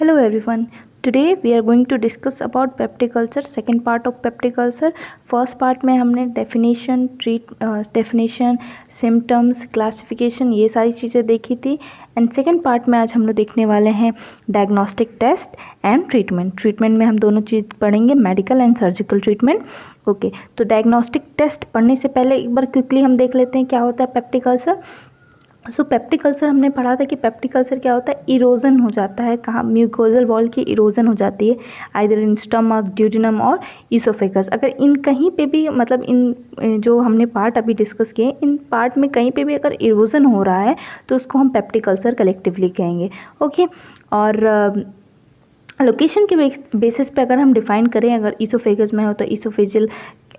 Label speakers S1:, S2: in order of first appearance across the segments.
S1: Hello everyone. Today we are going to discuss about peptic ulcer, second part of peptic ulcer. First part में हमने definition, symptoms, classification ये सारी चीज़ें देखी थी एंड सेकेंड पार्ट में आज हम लोग देखने वाले हैं diagnostic test and treatment. Treatment में हम दोनों चीज़ पढ़ेंगे, medical and surgical treatment. Okay, तो डायग्नोस्टिक टेस्ट पढ़ने से पहले एक बार क्विकली हम देख लेते हैं क्या होता है पेप्टिक अल्सर. सो पेप्टिक अल्सर हमने पढ़ा था कि पेप्टिक अल्सर क्या होता है, इरोजन हो जाता है. कहाँ? म्यूकोजल वॉल की इरोजन हो जाती है, आइदर इन स्टमक, ड्यूडेनम और इसोफेगस. अगर इन कहीं पे भी मतलब इन जो हमने पार्ट अभी डिस्कस किए इन पार्ट में कहीं पे भी अगर इरोजन हो रहा है तो उसको हम पेप्टिक अल्सर कलेक्टिवली कहेंगे. ओके, और लोकेशन के बेसिस पे अगर हम डिफाइन करें, अगर इसोफेगस में हो तो इसोफेजियल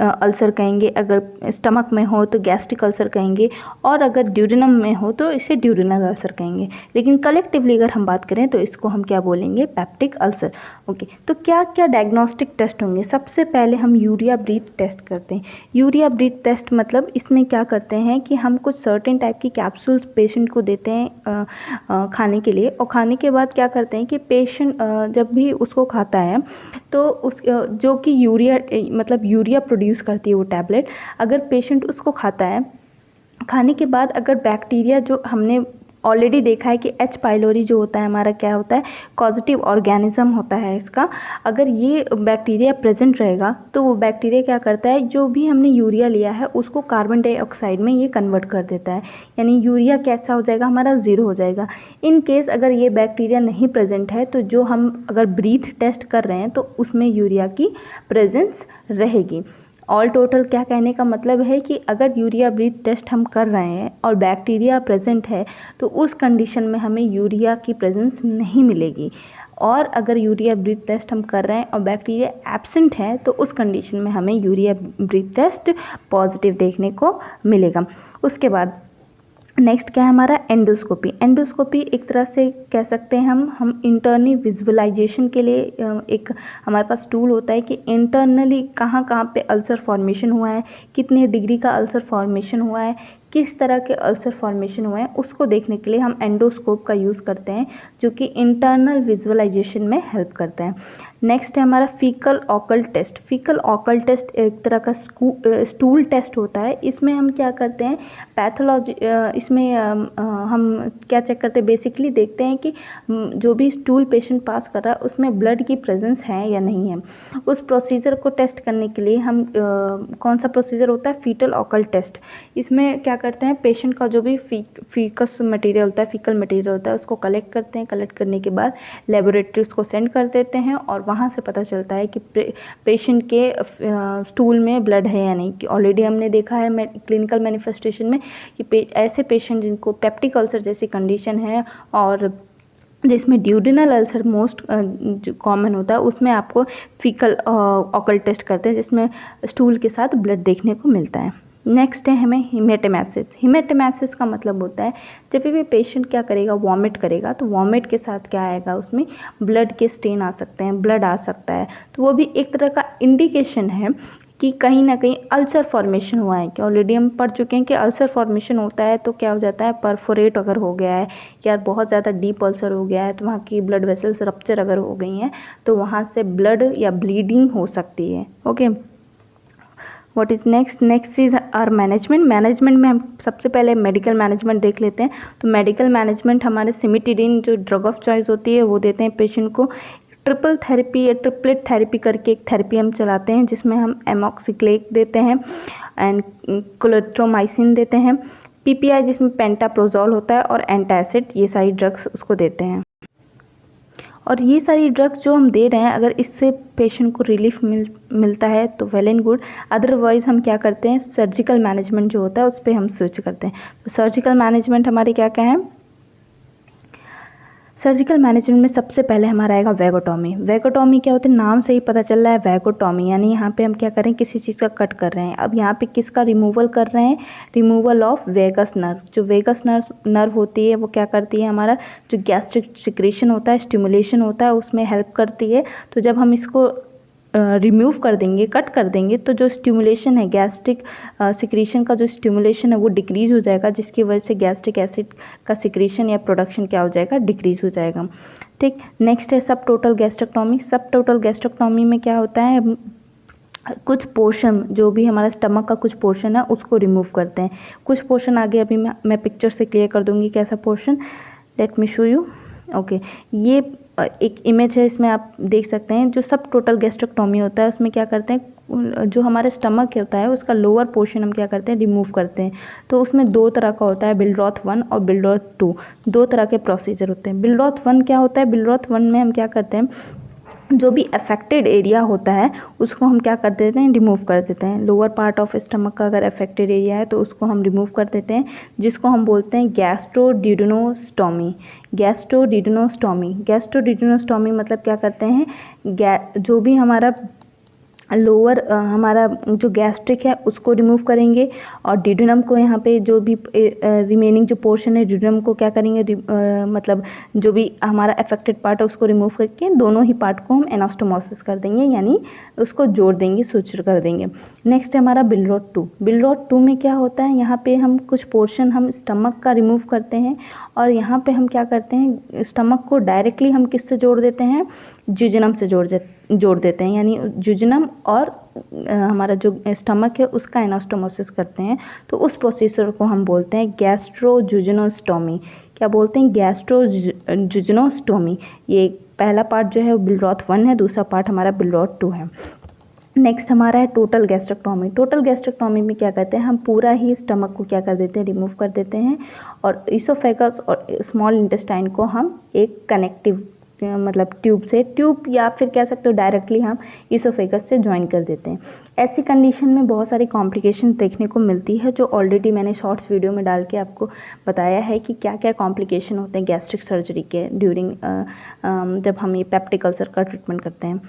S1: अल्सर कहेंगे, अगर स्टमक में हो तो गैस्ट्रिक अल्सर कहेंगे, और अगर ड्यूडेनम में हो तो इसे ड्यूडेनल अल्सर कहेंगे. लेकिन कलेक्टिवली अगर हम बात करें तो इसको हम क्या बोलेंगे, पेप्टिक अल्सर. ओके, तो क्या क्या डायग्नोस्टिक टेस्ट होंगे? सबसे पहले हम यूरिया ब्रीथ टेस्ट करते हैं. यूरिया ब्रीथ टेस्ट मतलब इसमें क्या करते हैं कि हम कुछ सर्टेन टाइप की कैप्सूल्स पेशेंट को देते हैं खाने के लिए, और खाने के बाद क्या करते हैं कि पेशेंट जब भी उसको खाता है तो उस जो कि यूरिया मतलब यूरिया प्रोड्यूस करती है वो टैबलेट, अगर पेशेंट उसको खाता है, खाने के बाद अगर बैक्टीरिया जो हमने ऑलरेडी देखा है कि एच पाइलोरी जो होता है हमारा क्या होता है, कॉजेटिव ऑर्गेनिज्म होता है इसका, अगर ये बैक्टीरिया प्रेजेंट रहेगा तो वो बैक्टीरिया क्या करता है, जो भी हमने यूरिया लिया है उसको कार्बन डाइऑक्साइड में ये कन्वर्ट कर देता है, यानी यूरिया कैसा हो जाएगा, हमारा ज़ीरो हो जाएगा. इन केस अगर ये बैक्टीरिया नहीं प्रेजेंट है तो जो हम अगर ब्रीथ टेस्ट कर रहे हैं तो उसमें यूरिया की प्रेजेंस रहेगी. ऑल टोटल क्या कहने का मतलब है कि अगर यूरिया ब्रीथ टेस्ट हम कर रहे हैं और बैक्टीरिया प्रेजेंट है तो उस कंडीशन में हमें यूरिया की प्रेजेंस नहीं मिलेगी, और अगर यूरिया ब्रीथ टेस्ट हम कर रहे हैं और बैक्टीरिया एब्सेंट है तो उस कंडीशन में हमें यूरिया ब्रीथ टेस्ट पॉजिटिव देखने को मिलेगा. उसके बाद नेक्स्ट क्या है हमारा, एंडोस्कोपी. एंडोस्कोपी एक तरह से कह सकते हैं हम इंटरनली विजुअलाइजेशन के लिए एक हमारे पास टूल होता है कि इंटरनली कहाँ कहाँ पे अल्सर फॉर्मेशन हुआ है, कितने डिग्री का अल्सर फॉर्मेशन हुआ है, किस तरह के अल्सर फॉर्मेशन हुए हैं, उसको देखने के लिए हम एंडोस्कोप का यूज़ करते हैं जो कि इंटरनल विजुअलाइजेशन में हेल्प करता है. नेक्स्ट है हमारा fecal occult test. Fecal occult test एक तरह का स्टूल टेस्ट होता है. इसमें हम क्या करते हैं, पैथोलॉजी इसमें हम क्या चेक करते हैं, बेसिकली देखते हैं कि जो भी स्टूल पेशेंट पास कर रहा है उसमें ब्लड की प्रेजेंस है या नहीं है. उस प्रोसीजर को टेस्ट करने के लिए हम कौन सा प्रोसीजर होता है, फीटल ऑकल्ट टेस्ट. इसमें क्या करते हैं, पेशेंट का जो भी फीकस मटेरियल होता है, फीकल मटेरियल होता है, उसको कलेक्ट करते हैं. कलेक्ट करने के बाद लेबोरेटरी उसको सेंड कर देते हैं और वहाँ से पता चलता है कि पेशेंट के स्टूल में ब्लड है या नहीं. कि ऑलरेडी हमने देखा है क्लिनिकल मैनिफेस्टेशन में कि ऐसे पेशेंट जिनको पेप्टिक अल्सर जैसी कंडीशन है और जिसमें ड्यूडेनल अल्सर मोस्ट कॉमन होता है, उसमें आपको फीकल ऑकल्ट टेस्ट करते हैं जिसमें स्टूल के साथ ब्लड देखने को मिलता है. नेक्स्ट है हमें हीमेटेमेसिस. हीमेटेमेसिस का मतलब होता है जब भी पेशेंट क्या करेगा, वॉमिट करेगा, तो वॉमिट के साथ क्या आएगा, उसमें ब्लड के स्टेन आ सकते हैं, ब्लड आ सकता है. तो वो भी एक तरह का इंडिकेशन है कि कहीं ना कहीं अल्सर फॉर्मेशन हुआ है. कि ऑलरेडी हम पढ़ चुके हैं कि अल्सर फॉर्मेशन होता है तो क्या हो जाता है, परफोरेट अगर हो गया है या बहुत ज़्यादा डीप अल्सर हो गया है तो वहाँ की ब्लड वेसल्स रप्चर अगर हो गई हैं तो वहाँ से ब्लड या ब्लीडिंग हो सकती है. Okay, what is next, next is our management. Management में हम सबसे पहले मेडिकल मैनेजमेंट देख लेते हैं. तो मेडिकल मैनेजमेंट हमारे सिमिटिडिन जो ड्रग ऑफ चॉइस होती है वो देते हैं पेशेंट को. ट्रिपल थेरेपी या ट्रिपलेट थेरेपी करके एक थेरेपी हम चलाते हैं जिसमें हम एमॉक्सिक्लेट देते हैं एंड क्लोरेट्रोमाइसिन देते हैं. पीपीआई जिसमें पेंटाप्रोजोल होता है और एंटासिड, ये सारी ड्रग्स उसको देते हैं. और ये सारी ड्रग्स जो हम दे रहे हैं अगर इससे पेशेंट को रिलीफ मिलता है तो वेल एंड गुड. अदरवाइज़ हम क्या करते हैं, सर्जिकल मैनेजमेंट जो होता है उस पर हम स्विच करते हैं. तो सर्जिकल मैनेजमेंट हमारे क्या क्या है, सर्जिकल मैनेजमेंट में सबसे पहले हमारा आएगा वैगोटॉमी. वैगोटॉमी क्या होता है, नाम से ही पता चल रहा है वैगोटॉमी, यानी यहाँ पे हम क्या कर रहे हैं, किसी चीज़ का कट कर रहे हैं. अब यहाँ पे किसका रिमूवल कर रहे हैं, रिमूवल ऑफ वेगस नर्व. जो वेगस नर्व होती है वो क्या करती है, हमारा जो गैस्ट्रिक सिक्रेशन होता है, स्टिमुलेशन होता है, उसमें हेल्प करती है. तो जब हम इसको रिमूव कर देंगे, कट कर देंगे, तो जो स्टिमुलेशन है, गैस्ट्रिक सिक्रीशन का जो स्टिमुलेशन है वो डिक्रीज़ हो जाएगा, जिसकी वजह से गैस्ट्रिक एसिड का सिक्रीशन या प्रोडक्शन क्या हो जाएगा, डिक्रीज़ हो जाएगा. ठीक। नेक्स्ट है सब टोटल गैस्ट्रेक्टोमी। सब टोटल गैस्ट्रेक्टोमी में क्या होता है, कुछ पोर्शन जो भी हमारा स्टमक का कुछ पोर्शन है उसको रिमूव करते हैं। कुछ पोर्शन आगे अभी मैं पिक्चर से क्लियर कर दूंगी कैसा portion. Let me show you. Okay, ये एक इमेज है, इसमें आप देख सकते हैं जो सब टोटल गैस्ट्रेक्टोमी होता है उसमें क्या करते हैं, जो हमारा स्टमक होता है उसका लोअर पोर्शन हम क्या करते हैं, रिमूव करते हैं। तो उसमें दो तरह का होता है, बिलरॉथ 1 और बिलरॉथ 2, दो तरह के प्रोसीजर होते हैं। बिलरॉथ 1 क्या होता है, बिलरॉथ 1 में हम क्या करते हैं, जो भी अफेक्टेड एरिया होता है उसको हम क्या कर देते हैं, रिमूव कर देते हैं। लोअर पार्ट ऑफ स्टमक का अगर अफेक्टेड एरिया है तो उसको हम रिमूव कर देते हैं, जिसको हम बोलते हैं गैस्ट्रोड्यूडेनोस्टोमी। गैस्ट्रोड्यूडेनोस्टोमी, गैस्ट्रोड्यूडेनोस्टोमी मतलब क्या करते हैं, जो भी हमारा लोअर हमारा जो गैस्ट्रिक है उसको रिमूव करेंगे, और डिडुनम को यहाँ पे जो भी रिमेनिंग जो पोर्शन है डिडुनम को क्या करेंगे, मतलब जो भी हमारा अफेक्टेड पार्ट है उसको रिमूव करके दोनों ही पार्ट को हम एनास्टोमोसिस कर देंगे, यानी उसको जोड़ देंगे, सुचर कर देंगे। नेक्स्ट है हमारा बिलरॉथ 2। बिलरॉथ 2 में क्या होता है, यहाँ पे हम कुछ पोर्शन हम स्टमक का रिमूव करते हैं, और यहाँ पे हम क्या करते हैं, स्टमक को डायरेक्टली हम किससे जोड़ देते हैं, जिजनम से जोड़ देते हैं, यानी जिजनम और हमारा जो स्टमक है उसका एनास्टोमोसिस करते हैं। तो उस प्रोसीजर को हम बोलते हैं गैस्ट्रोजुजिनोस्टोमी। क्या बोलते हैं, गैस्ट्रोजुजिनोस्टोमी। ये पहला पार्ट जो है वो बिलरॉथ 1 है, दूसरा पार्ट हमारा बिलरॉथ 2 है। नेक्स्ट हमारा है टोटल गैस्ट्रेक्टोमी। टोटल गैस्ट्रेक्टोमी में क्या करते हैं, हम पूरा ही स्टमक को क्या कर देते हैं, रिमूव कर देते हैं, और इसोफेगस और स्मॉल इंटेस्टाइन को हम एक कनेक्टिव मतलब ट्यूब या फिर कह सकते हो डायरेक्टली हम इसोफेगस से ज्वाइन कर देते हैं। ऐसी कंडीशन में बहुत सारी कॉम्प्लिकेशन देखने को मिलती है, जो ऑलरेडी मैंने शॉर्ट्स वीडियो में डाल के आपको बताया है कि क्या क्या कॉम्प्लिकेशन होते हैं गैस्ट्रिक सर्जरी के ड्यूरिंग जब हम ये पेप्टिक अल्सर का ट्रीटमेंट करते हैं।